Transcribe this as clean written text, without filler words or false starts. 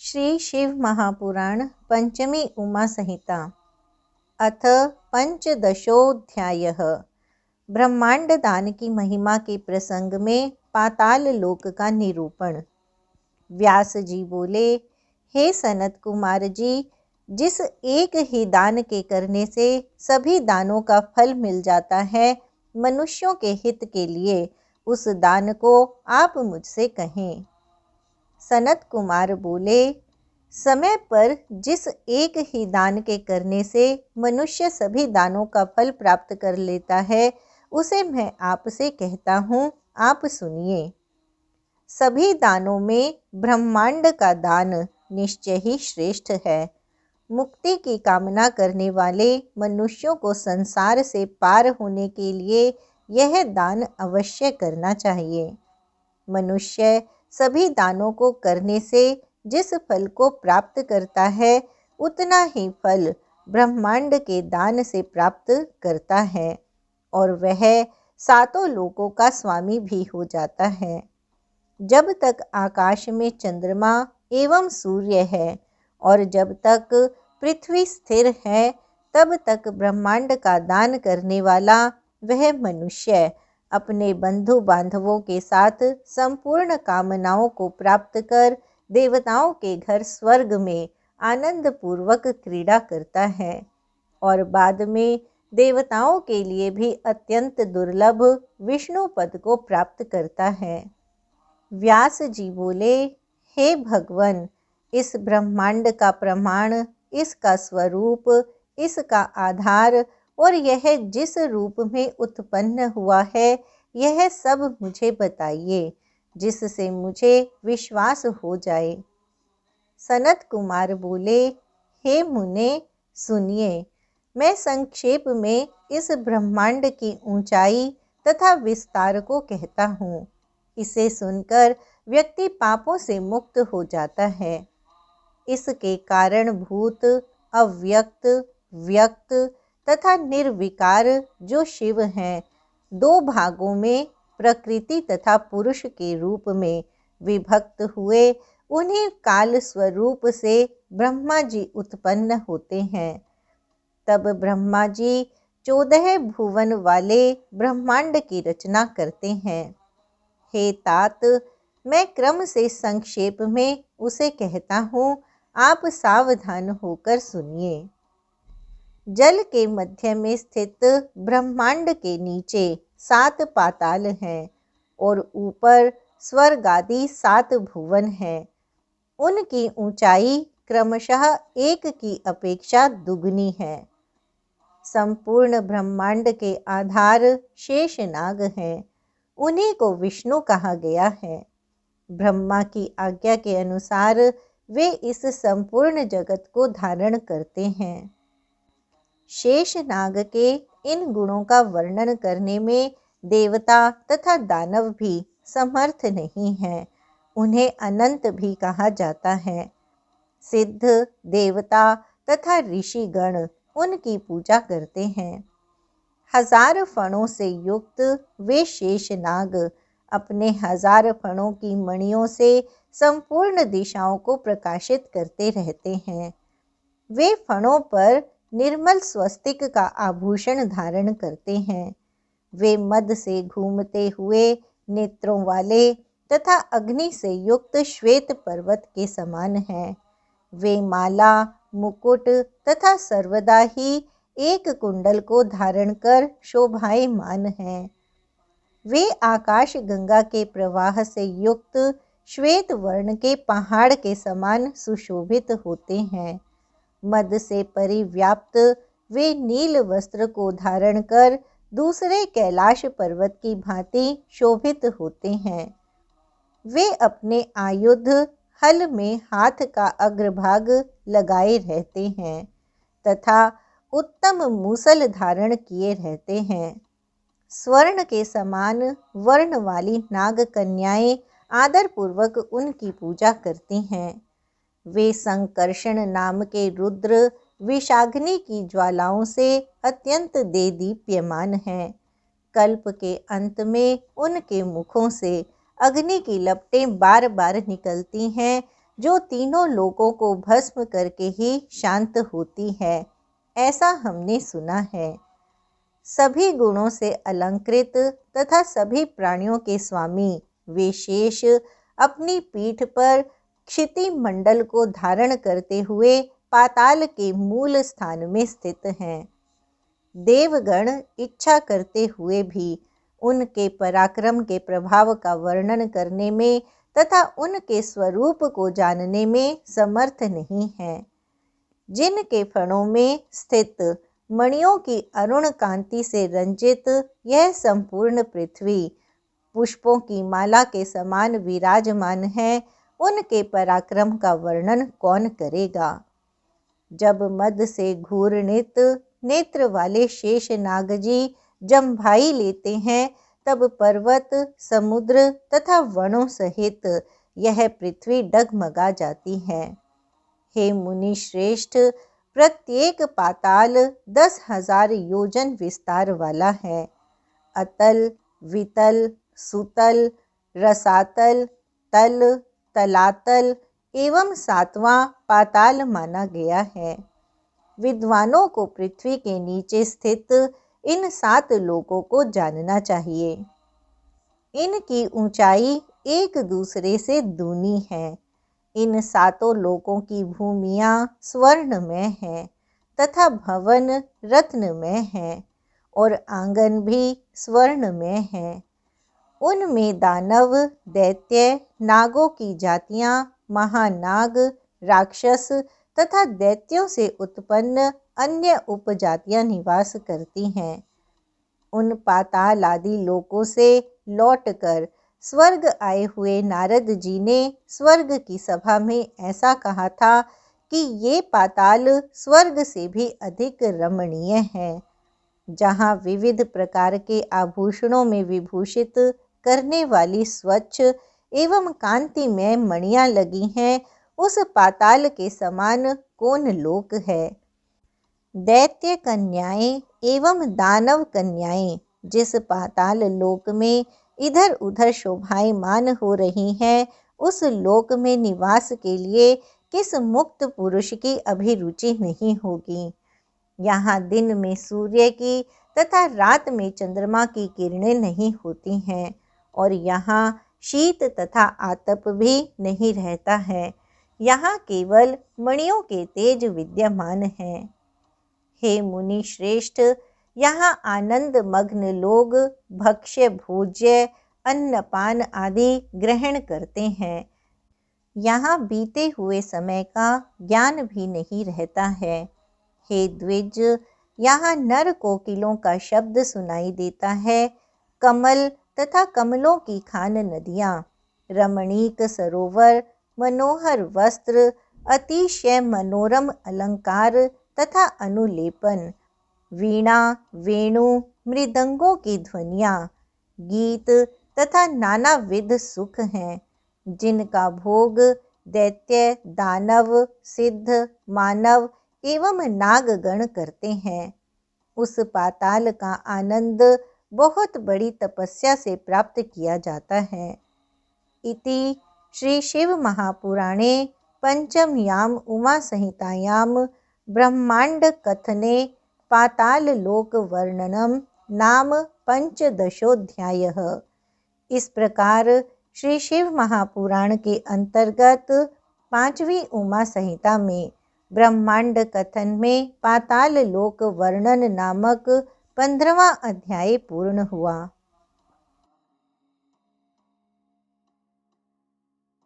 श्री शिव महापुराण पंचमी उमा संहिता अथ पंचदशोऽध्यायः। ब्रह्मांड दान की महिमा के प्रसंग में पाताल लोक का निरूपण। व्यास जी बोले, हे सनत कुमार जी, जिस एक ही दान के करने से सभी दानों का फल मिल जाता है, मनुष्यों के हित के लिए उस दान को आप मुझसे कहें। सनत कुमार बोले, समय पर जिस एक ही दान के करने से मनुष्य सभी दानों का फल प्राप्त कर लेता है, उसे मैं आपसे कहता हूँ, आप सुनिए। सभी दानों में ब्रह्मांड का दान निश्चय ही श्रेष्ठ है। मुक्ति की कामना करने वाले मनुष्यों को संसार से पार होने के लिए यह दान अवश्य करना चाहिए। मनुष्य सभी दानों को करने से जिस फल को प्राप्त करता है, उतना ही फल ब्रह्मांड के दान से प्राप्त करता है और वह सातों लोकों का स्वामी भी हो जाता है। जब तक आकाश में चंद्रमा एवं सूर्य है और जब तक पृथ्वी स्थिर है, तब तक ब्रह्मांड का दान करने वाला वह मनुष्य अपने बंधु बांधवों के साथ संपूर्ण कामनाओं को प्राप्त कर देवताओं के घर स्वर्ग में आनंद पूर्वक क्रीड़ा करता है और बाद में देवताओं के लिए भी अत्यंत दुर्लभ विष्णु पद को प्राप्त करता है। व्यास जी बोले, हे भगवन, इस ब्रह्मांड का प्रमाण, इसका स्वरूप, इसका आधार और यह जिस रूप में उत्पन्न हुआ है, यह सब मुझे बताइए, जिससे मुझे विश्वास हो जाए। सनत कुमार बोले, हे मुने, सुनिए। मैं संक्षेप में इस ब्रह्मांड की ऊंचाई तथा विस्तार को कहता हूँ। इसे सुनकर व्यक्ति पापों से मुक्त हो जाता है। इसके कारणभूत अव्यक्त, व्यक्त तथा निर्विकार जो शिव हैं, दो भागों में प्रकृति तथा पुरुष के रूप में विभक्त हुए उन्हीं काल स्वरूप से ब्रह्मा जी उत्पन्न होते हैं। तब ब्रह्मा जी 14 भुवन वाले ब्रह्मांड की रचना करते हैं। हे तात, मैं क्रम से संक्षेप में उसे कहता हूँ, आप सावधान होकर सुनिए। जल के मध्य में स्थित ब्रह्मांड के नीचे 7 पाताल हैं और ऊपर स्वर्ग आदि 7 भुवन हैं। उनकी ऊंचाई क्रमशः एक की अपेक्षा दुगनी है। संपूर्ण ब्रह्मांड के आधार शेषनाग हैं। उन्हीं को विष्णु कहा गया है। ब्रह्मा की आज्ञा के अनुसार वे इस संपूर्ण जगत को धारण करते हैं। शेषनाग के इन गुणों का वर्णन करने में देवता तथा दानव भी समर्थ नहीं हैं। उन्हें अनंत भी कहा जाता है। सिद्ध, देवता तथा ऋषिगण उनकी पूजा करते हैं। 1000 फणों से युक्त वे शेषनाग अपने 1000 फणों की मणियों से संपूर्ण दिशाओं को प्रकाशित करते रहते हैं। वे फणों पर निर्मल स्वस्तिक का आभूषण धारण करते हैं। वे मद से घूमते हुए नेत्रों वाले तथा अग्नि से युक्त श्वेत पर्वत के समान हैं। वे माला, मुकुट तथा सर्वदा ही एक कुंडल को धारण कर शोभायमान हैं। वे आकाश गंगा के प्रवाह से युक्त श्वेत वर्ण के पहाड़ के समान सुशोभित होते हैं। मद से परिव्याप्त वे नील वस्त्र को धारण कर दूसरे कैलाश पर्वत की भांति शोभित होते हैं। वे अपने आयुध हल में हाथ का अग्रभाग लगाए रहते हैं तथा उत्तम मूसल धारण किए रहते हैं। स्वर्ण के समान वर्ण वाली नाग कन्याएं आदरपूर्वक उनकी पूजा करती हैं। वे संकर्षण नाम के रुद्र विषाग्नि की ज्वालाओं से अत्यंत देदीप्यमान हैं। कल्प के अंत में उनके मुखों से अग्नि की लपटें बार बार निकलती हैं, जो तीनों लोकों को भस्म करके ही शांत होती है, ऐसा हमने सुना है। सभी गुणों से अलंकृत तथा सभी प्राणियों के स्वामी वे शेष अपनी पीठ पर क्षिति मंडल को धारण करते हुए पाताल के मूल स्थान में स्थित हैं। देवगण इच्छा करते हुए भी उनके पराक्रम के प्रभाव का वर्णन करने में तथा उनके स्वरूप को जानने में समर्थ नहीं है। जिनके फणों में स्थित मणियों की अरुण कांति से रंजित यह संपूर्ण पृथ्वी पुष्पों की माला के समान विराजमान है, उनके पराक्रम का वर्णन कौन करेगा। जब मद से घूर्णित नेत्र वाले शेष नाग जी जम्भाई लेते हैं, तब पर्वत, समुद्र तथा वनों सहित यह पृथ्वी डगमगा जाती है। हे मुनि श्रेष्ठ, प्रत्येक पाताल 10,000 योजन विस्तार वाला है। अतल, वितल, सुतल, रसातल, तल, तलातल एवं 7वां पाताल माना गया है। विद्वानों को पृथ्वी के नीचे स्थित इन 7 लोकों को जानना चाहिए। इनकी ऊंचाई एक दूसरे से दूनी है। इन 7 लोकों की भूमियाँ स्वर्णमय हैं तथा भवन रत्नमय हैं और आंगन भी स्वर्णमय हैं। उनमें दानव, दैत्य, नागों की जातियाँ, महानाग, राक्षस तथा दैत्यों से उत्पन्न अन्य उपजातियाँ निवास करती हैं। उन पाताल आदि लोकों से लौटकर स्वर्ग आए हुए नारद जी ने स्वर्ग की सभा में ऐसा कहा था कि ये पाताल स्वर्ग से भी अधिक रमणीय है। जहाँ विविध प्रकार के आभूषणों में विभूषित करने वाली स्वच्छ एवं कांतिमय मणियाँ लगी हैं, उस पाताल के समान कौन लोक है। दैत्य कन्याएं एवं दानव कन्याएं जिस पाताल लोक में इधर उधर शोभायमान हो रही हैं, उस लोक में निवास के लिए किस मुक्त पुरुष की अभिरुचि नहीं होगी। यहाँ दिन में सूर्य की तथा रात में चंद्रमा की किरणें नहीं होती हैं और यहाँ शीत तथा आतप भी नहीं रहता है। यहाँ केवल मणियों के तेज विद्यमान हैं। हे मुनि श्रेष्ठ, यहाँ आनंद मग्न लोग भक्ष्य भोज्य अन्नपान आदि ग्रहण करते हैं। यहाँ बीते हुए समय का ज्ञान भी नहीं रहता है। हे द्विज, यहाँ नर कोकिलों का शब्द सुनाई देता है। कमल तथा कमलों की खान नदियाँ, रमणीक सरोवर, मनोहर वस्त्र, अतिशय मनोरम अलंकार तथा अनुलेपन, वीणा, वेणु, मृदंगों की ध्वनियाँ, गीत तथा नानाविध सुख हैं, जिनका भोग दैत्य, दानव, सिद्ध, मानव एवं नागगण करते हैं। उस पाताल का आनंद बहुत बड़ी तपस्या से प्राप्त किया जाता है। इति श्री शिव महापुराणे पंचम्याम उमा संहितायाम ब्रह्मांड कथने पाताल लोक वर्णनम नाम 15ोऽध्यायः। इस प्रकार श्री शिव महापुराण के अंतर्गत 5वीं उमा संहिता में ब्रह्मांड कथन में पाताल लोक वर्णन नामक 15वां अध्याय पूर्ण हुआ।